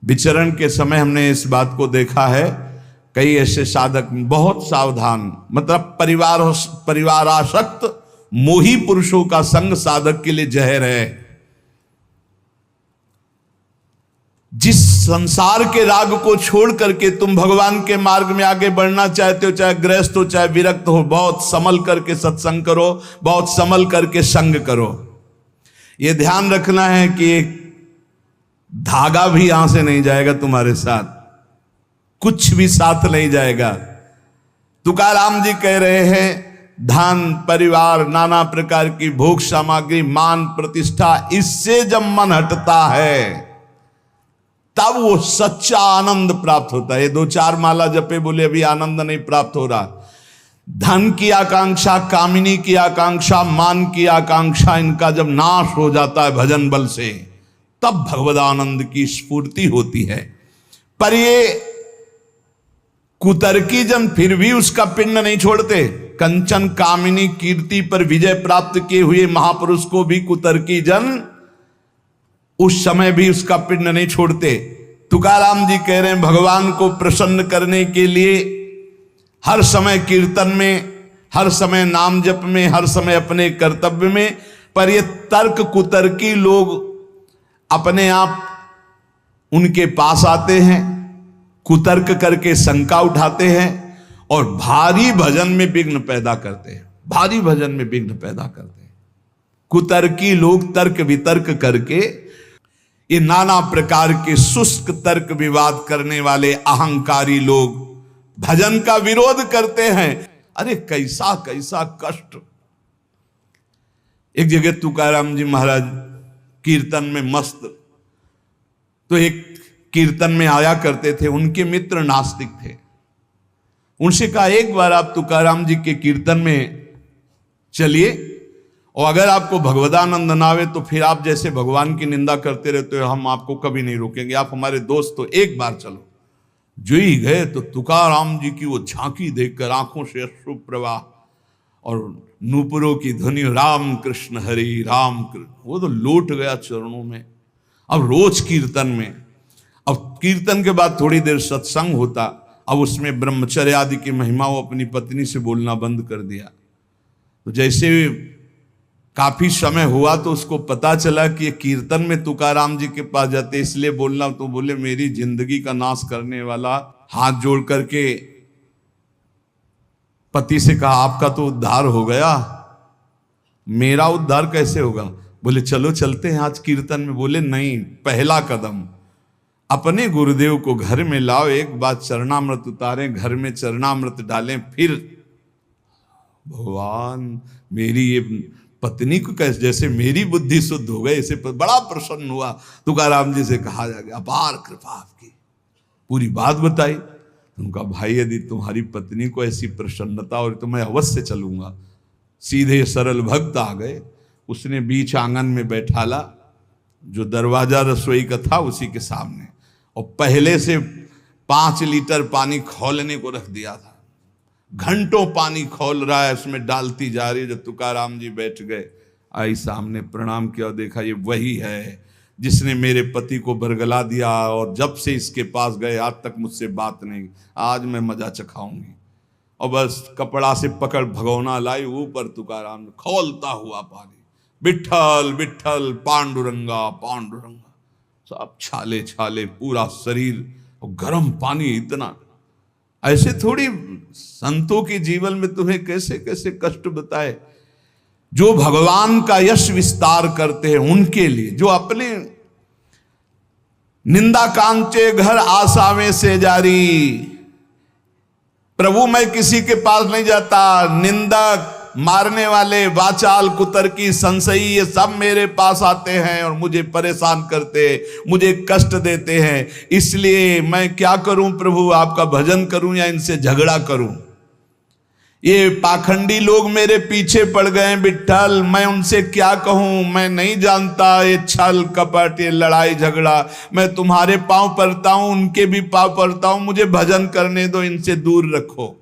विचरण के समय हमने इस बात को देखा है, कई ऐसे साधक बहुत सावधान, मतलब परिवारासक्त मोही पुरुषों का संग साधक के लिए जहर है। जिस संसार के राग को छोड़ करके तुम भगवान के मार्ग में आगे बढ़ना चाहते हो, चाहे गृहस्थ हो चाहे विरक्त हो, बहुत संभल करके सत्संग करो, बहुत संभल करके संग करो। यह ध्यान रखना है कि एक धागा भी यहां से नहीं जाएगा तुम्हारे साथ, कुछ भी साथ नहीं जाएगा। तुकाराम जी कह रहे हैं, धन परिवार नाना प्रकार की भोग सामग्री मान प्रतिष्ठा, इससे जब मन हटता है तब वो सच्चा आनंद प्राप्त होता है। ये 2-4 माला जपे बोले अभी आनंद नहीं प्राप्त हो रहा। धन की आकांक्षा, कामिनी की आकांक्षा, मान की आकांक्षा, इनका जब नाश हो जाता है भजन बल से, तब भगवदानंद की स्फूर्ति होती है। पर ये कुतर्की जन फिर भी उसका पिंड नहीं छोड़ते। कंचन कामिनी कीर्ति पर विजय प्राप्त किए हुए महापुरुष को भी कुतर्की जन उस समय भी उसका पिंड नहीं छोड़ते। तुकाराम जी कह रहे हैं, भगवान को प्रसन्न करने के लिए हर समय कीर्तन में, हर समय नाम जप में, हर समय अपने कर्तव्य में, पर ये तर्क कुतर्की लोग अपने आप उनके पास आते हैं, कुतर्क करके शंका उठाते हैं और भारी भजन में विघ्न पैदा करते हैं, भारी भजन में विघ्न पैदा करते हैं। कुतर्की लोग तर्क वितर्क करके, ये नाना प्रकार के शुष्क तर्क विवाद करने वाले अहंकारी लोग भजन का विरोध करते हैं। अरे कैसा कैसा कष्ट। एक जगह तुकाराम जी महाराज कीर्तन में मस्त, तो एक कीर्तन में आया करते थे, उनके मित्र नास्तिक थे। उनसे कहा, एक बार आप तुकाराम जी के कीर्तन में चलिए, और अगर आपको भगवदानंद ना आवे तो फिर आप जैसे भगवान की निंदा करते रहते हो, हम आपको कभी नहीं रोकेंगे, आप हमारे दोस्त हो, एक बार चलो। जो ही गए तो तुकाराम जी की वो झांकी देखकर आंखों से अश्रु प्रवाह और नूपुरों की ध्वनि, राम कृष्ण हरि राम कृष्ण, वो तो लौट गया चरणों में। अब रोज कीर्तन में, अब कीर्तन के बाद थोड़ी देर सत्संग होता, अब उसमें ब्रह्मचर्य आदि की महिमा वो अपनी पत्नी से बोलना बंद कर दिया। तो जैसे काफी समय हुआ तो उसको पता चला कि ये कीर्तन में तुकाराम जी के पास जाते इसलिए बोलना, तो बोले मेरी जिंदगी का नाश करने वाला, हाथ जोड़ करके पति से कहा, आपका तो उद्धार हो गया, मेरा उद्धार कैसे होगा? बोले चलो चलते हैं आज कीर्तन में। बोले नहीं, पहला कदम अपने गुरुदेव को घर में लाओ, एक बार चरणामृत उतारें, घर में चरणामृत डालें, फिर भगवान मेरी ये पत्नी को कैसे, जैसे मेरी बुद्धि शुद्ध हो गई, इसे बड़ा प्रसन्न हुआ। तुकाराम जी से कहा जा गया, अपार कृपा आपकी, पूरी बात बताई। उनका भाई यदि तुम्हारी पत्नी को ऐसी प्रसन्नता और तो मैं अवश्य चलूंगा। सीधे सरल भक्त आ गए, उसने बीच आंगन में बैठाला, जो दरवाजा रसोई का था उसी के सामने, और पहले से 5 लीटर पानी खौलने को रख दिया था। घंटों पानी खौल रहा है, उसमें डालती जा रही है। जब तुकाराम जी बैठ गए, आई सामने, प्रणाम किया और देखा ये वही है जिसने मेरे पति को बरगला दिया, और जब से इसके पास गए आज तक मुझसे बात नहीं, आज मैं मजा चखाऊंगी। और बस कपड़ा से पकड़ भगोना लाई, ऊपर तुकाराम खौलता हुआ पानी, विठ्ठल विठ्ठल पांडुरंगा पांडुरंगा, सब छाले छाले पूरा शरीर, और गर्म पानी इतना। ऐसे थोड़ी संतों के जीवन में तुम्हें कैसे कैसे कष्ट बताए। जो भगवान का यश विस्तार करते हैं उनके लिए, जो अपने निंदा कांचे घर आसावे से जारी, प्रभु मैं किसी के पास नहीं जाता, निंदक मारने वाले वाचाल कुतर्की संशयी ये सब मेरे पास आते हैं और मुझे परेशान करते, मुझे कष्ट देते हैं। इसलिए मैं क्या करूं प्रभु, आपका भजन करूं या इनसे झगड़ा करूं? ये पाखंडी लोग मेरे पीछे पड़ गए विठ्ठल, मैं उनसे क्या कहूं? मैं नहीं जानता ये छल कपट, ये लड़ाई झगड़ा। मैं तुम्हारे पांव पड़ता हूं, उनके भी पांव पड़ता हूं, मुझे भजन करने दो, इनसे दूर रखो।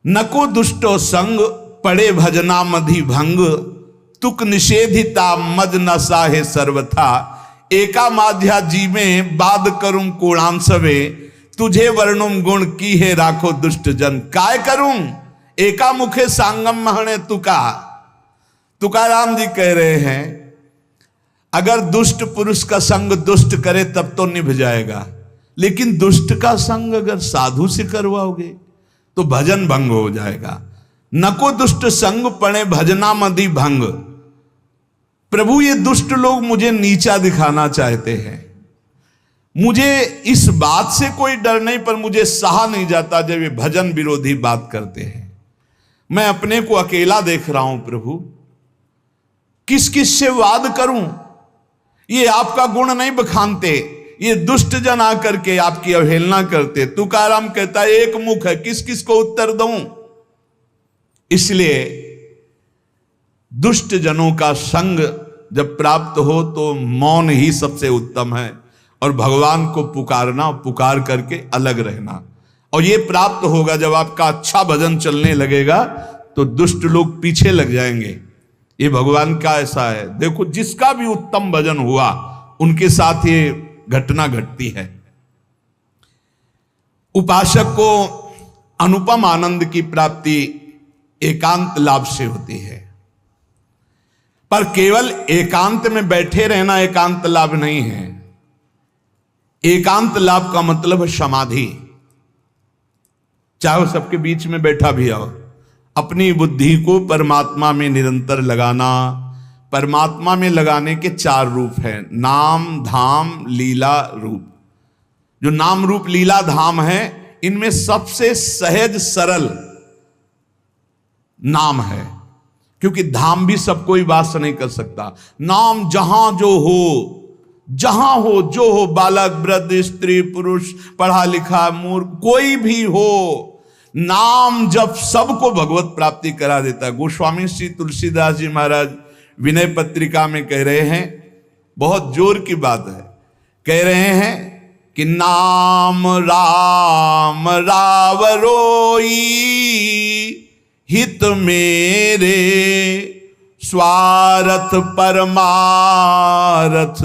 नको दुष्टो संग पड़े भजना मधि भंग, तुक निषेधिता मद न साहे सर्वथा। एका माध्या जी में बाद करूं कोणांसवे, तुझे वर्णुम गुण की है राखो दुष्ट जन। काय करूं एका मुखे सांगम महणे तुका। तुकाराम जी कह रहे हैं अगर दुष्ट पुरुष का संग दुष्ट करे तब तो निभ जाएगा, लेकिन दुष्ट का संग अगर साधु से करवाओगे तो भजन भंग हो जाएगा। नको दुष्ट संग पड़े भजना मदि भंग। प्रभु ये दुष्ट लोग मुझे नीचा दिखाना चाहते हैं। मुझे इस बात से कोई डर नहीं, पर मुझे सहा नहीं जाता जब ये भजन विरोधी बात करते हैं। मैं अपने को अकेला देख रहा हूं प्रभु, किस किस से वाद करूं। ये आपका गुण नहीं बखानते, ये दुष्ट जन आकर के आपकी अवहेलना करते। तुकाराम कहता है एक मुख है, किस किस को उत्तर दूं। इसलिए दुष्ट जनों का संग जब प्राप्त हो तो मौन ही सबसे उत्तम है, और भगवान को पुकारना, पुकार करके अलग रहना। और ये प्राप्त होगा जब आपका अच्छा भजन चलने लगेगा तो दुष्ट लोग पीछे लग जाएंगे। ये भगवान का ऐसा है। देखो जिसका भी उत्तम भजन हुआ उनके साथ ये घटना घटती है। उपासक को अनुपम आनंद की प्राप्ति एकांत लाभ से होती है, पर केवल एकांत में बैठे रहना एकांत लाभ नहीं है। एकांत लाभ का मतलब है समाधि। चाहे वो सबके बीच में बैठा भी हो, अपनी बुद्धि को परमात्मा में निरंतर लगाना। परमात्मा में लगाने के 4 रूप हैं, नाम धाम लीला रूप। जो नाम रूप लीला धाम है, इनमें सबसे सहज सरल नाम है, क्योंकि धाम भी सब कोई वास नहीं कर सकता। नाम जहां जो हो, जहां हो जो हो, बालक वृद्ध स्त्री पुरुष पढ़ा लिखा मूर्ख कोई भी हो, नाम जब सबको भगवत प्राप्ति करा देता है। गोस्वामी श्री तुलसीदास जी महाराज विनय पत्रिका में कह रहे हैं, बहुत जोर की बात है, कह रहे हैं कि नाम राम रावरोई हित मेरे स्वार्थ परमारथ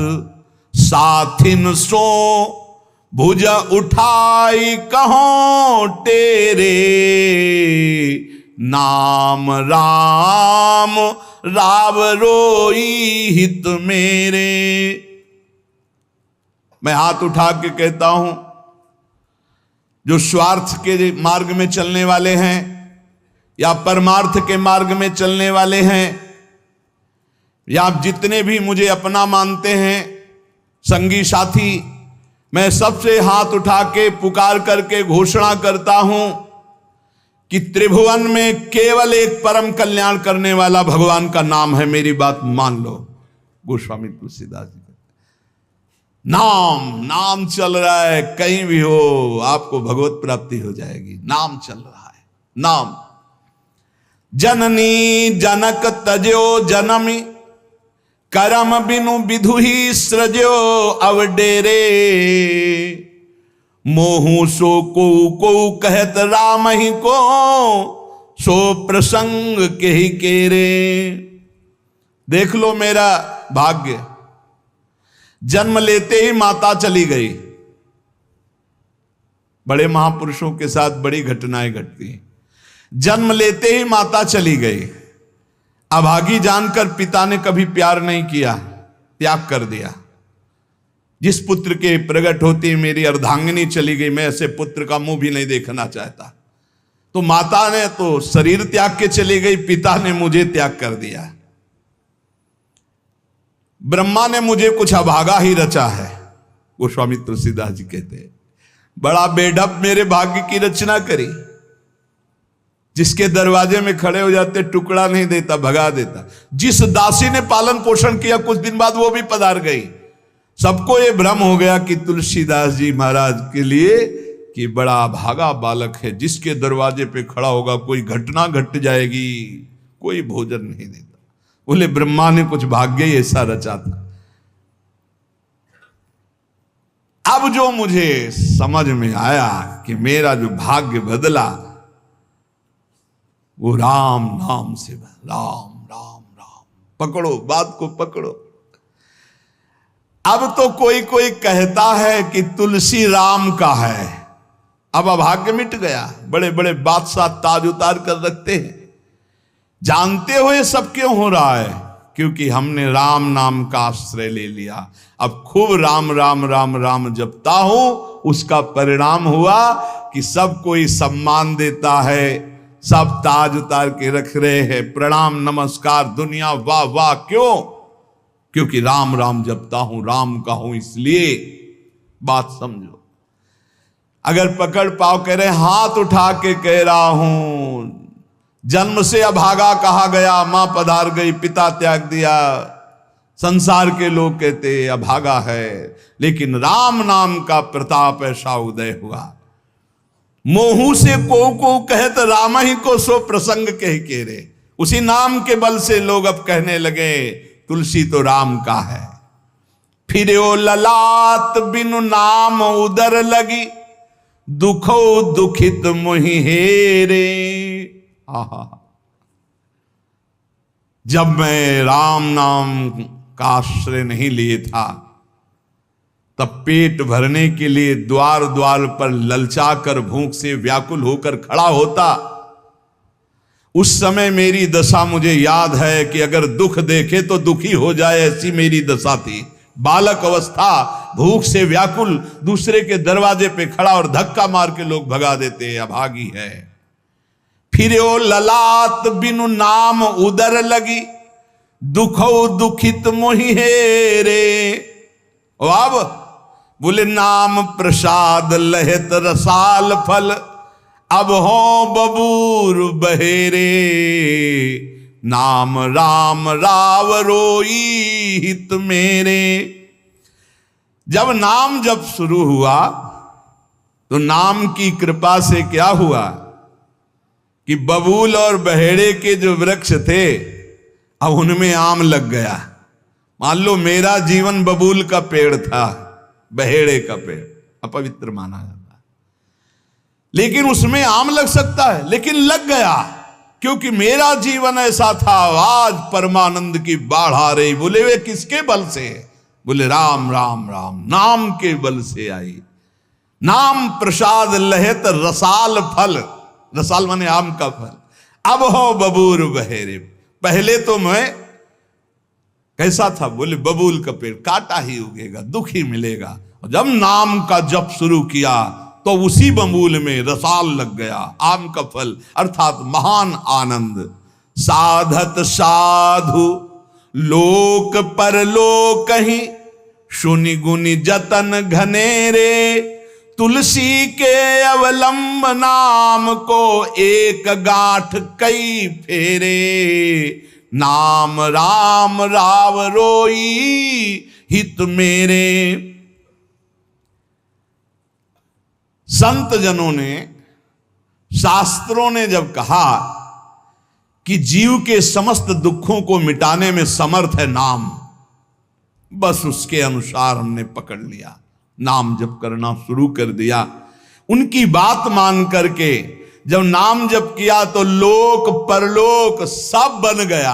साथिन सो भुज उठाई कहों तेरे नाम राम राव रोई हित मेरे। मैं हाथ उठा के कहता हूं, जो स्वार्थ के मार्ग में चलने वाले हैं या परमार्थ के मार्ग में चलने वाले हैं, या आप जितने भी मुझे अपना मानते हैं संगी साथी, मैं सबसे हाथ उठा के पुकार करके घोषणा करता हूं कि त्रिभुवन में केवल एक परम कल्याण करने वाला भगवान का नाम है। मेरी बात मान लो। गोस्वामी तुलसीदास जी नाम चल रहा है, कहीं भी हो आपको भगवत प्राप्ति हो जाएगी। नाम चल रहा है, नाम। जननी जनक तजो जनमी करम बिनु विधु ही सृजो अवडेरे मोहू सो को कहत राम ही को सो प्रसंग के ही केरे। देख लो मेरा भाग्य, जन्म लेते ही माता चली गई। बड़े महापुरुषों के साथ बड़ी घटनाएं घटती हैं। जन्म लेते ही माता चली गई। अभागी जानकर पिता ने कभी प्यार नहीं किया, त्याग कर दिया। जिस पुत्र के प्रकट होती मेरी अर्धांगिनी चली गई, मैं ऐसे पुत्र का मुंह भी नहीं देखना चाहता। तो माता ने तो शरीर त्याग के चली गई, पिता ने मुझे त्याग कर दिया। ब्रह्मा ने मुझे कुछ अभागा ही रचा है, गोस्वामी तुलसीदास जी कहते हैं। बड़ा बेढप मेरे भाग्य की रचना करी। जिसके दरवाजे में खड़े हो जाते टुकड़ा नहीं देता, भगा देता। जिस दासी ने पालन पोषण किया, कुछ दिन बाद वो भी पधार गई। सबको ये भ्रम हो गया कि तुलसीदास जी महाराज के लिए कि बड़ा भागा बालक है, जिसके दरवाजे पे खड़ा होगा कोई घटना घट जाएगी, कोई भोजन नहीं देता। बोले ब्रह्मा ने कुछ भाग्य ही ऐसा रचा था। अब जो मुझे समझ में आया कि मेरा जो भाग्य बदला वो राम नाम से, राम राम राम। पकड़ो बात को, पकड़ो। अब तो कोई कोई कहता है कि तुलसी राम का है। अब अभाग्य मिट गया। बड़े बड़े बादशाह ताज उतार कर रखते हैं। जानते हुए सब क्यों हो रहा है? क्योंकि हमने राम नाम का आश्रय ले लिया। अब खूब राम राम राम राम जपता हूं, उसका परिणाम हुआ कि सब कोई सम्मान देता है, सब ताज उतार के रख रहे हैं, प्रणाम नमस्कार, दुनिया वाह वाह। क्यों? क्योंकि राम राम जपता हूं, राम का हूं, इसलिए। बात समझो। अगर पकड़ पाओ कह रहे, हाथ उठा के कह रहा हूं, जन्म से अभागा कहा गया, मां पधार गई, पिता त्याग दिया, संसार के लोग कहते अभागा है, लेकिन राम नाम का प्रताप ऐसा उदय हुआ। मोहू से को कहत राम ही को सो प्रसंग कह रे। उसी नाम के बल से लोग अब कहने लगे तुलसी तो राम का है। फिर ओ ललाट बिनु नाम उदर लगी, दुखो दुखित मोहि हेरे। आहा, जब मैं राम नाम का आश्रय नहीं लिए था, तब पेट भरने के लिए द्वार द्वार पर ललचाकर भूख से व्याकुल होकर खड़ा होता। उस समय मेरी दशा मुझे याद है कि अगर दुख देखे तो दुखी हो जाए, ऐसी मेरी दशा थी। बालक अवस्था, भूख से व्याकुल, दूसरे के दरवाजे पे खड़ा और धक्का मार के लोग भगा देते, अभागी है। फिर ओ ललाट बिनु नाम उदर लगी, दुखो दुखित मोहि हेरे। अब बोले नाम प्रसाद लहत रसाल फल, अब हो बबूर बहेरे। नाम राम राव रोई हित मेरे। जब नाम जब शुरू हुआ तो नाम की कृपा से क्या हुआ कि बबूल और बहेड़े के जो वृक्ष थे, अब उनमें आम लग गया। मान लो मेरा जीवन बबूल का पेड़ था, बहेड़े का पेड़ अपवित्र माना जाता है, लेकिन उसमें आम लग सकता है, लेकिन लग गया क्योंकि मेरा जीवन ऐसा था। आज परमानंद की बाढ़ आ रही। बोले वे किसके बल से? बोले राम राम राम नाम के बल से आई। नाम प्रसाद लहत रसाल फल, रसाल माने आम का फल, अब हो बबूर बहेरे। पहले तो मैं कैसा था? बोले बबूल का पेड़, काटा ही उगेगा, दुख ही मिलेगा। जब नाम का जप शुरू किया तो उसी बबूल में रसाल लग गया, आम का फल, अर्थात महान आनंद। साधत साधु लोक परलोक ही, सुनि गुनि जतन घनेरे। तुलसी के अवलंब नाम को, एक गांठ कई फेरे। नाम राम राव रोई हित मेरे। संत जनों ने, शास्त्रों ने जब कहा कि जीव के समस्त दुखों को मिटाने में समर्थ है नाम, बस उसके अनुसार हमने पकड़ लिया, नाम जप करना शुरू कर दिया। उनकी बात मान करके जब नाम जप किया तो लोक परलोक सब बन गया।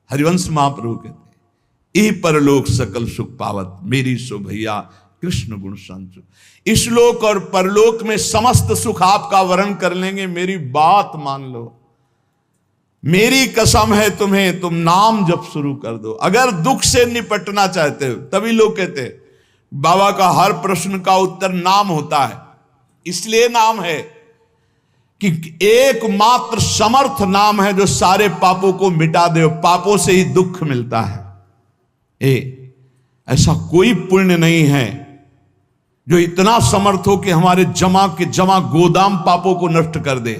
हरिवंश महाप्रभु कहते यही परलोक सकल सुख पावत, मेरी सो भैया कृष्ण गुण संचु। इस लोक और परलोक में समस्त सुख आपका वर्ण कर लेंगे। मेरी बात मान लो, मेरी कसम है तुम्हें, तुम नाम जप शुरू कर दो। अगर दुख से निपटना चाहते हो, तभी लोग कहते बाबा का हर प्रश्न का उत्तर नाम होता है। इसलिए नाम है कि एकमात्र समर्थ नाम है जो सारे पापों को मिटा दे। पापों से ही दुख मिलता है। ऐसा कोई पुण्य नहीं है जो इतना समर्थ हो कि हमारे जमा के जमा गोदाम पापों को नष्ट कर दे।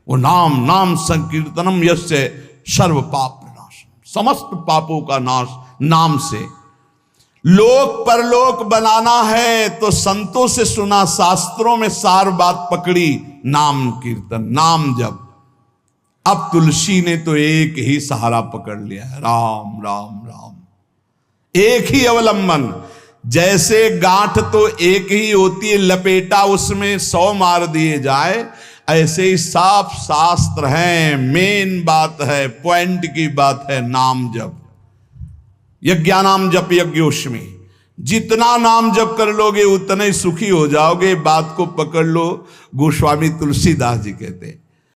वो नाम, नाम संकीर्तनम यस्य सर्व पाप नाश, समस्त पापों का नाश नाम से। लोक परलोक बनाना है तो संतों से सुना, शास्त्रों में सार बात पकड़ी, नाम कीर्तन, नाम जप। अब तुलसी ने तो एक ही सहारा पकड़ लिया है, राम राम राम, एक ही अवलंबन। जैसे गांठ तो एक ही होती है, लपेटा उसमें 100 मार दिए जाए, ऐसे ही साफ शास्त्र हैं, मेन बात है, पॉइंट की बात है, नाम जप। यज्ञानाम जप यज्ञोष्मी, जितना नाम जप कर लोगे उतने ही सुखी हो जाओगे। बात को पकड़ लो। गोस्वामी तुलसीदास जी कहते हैं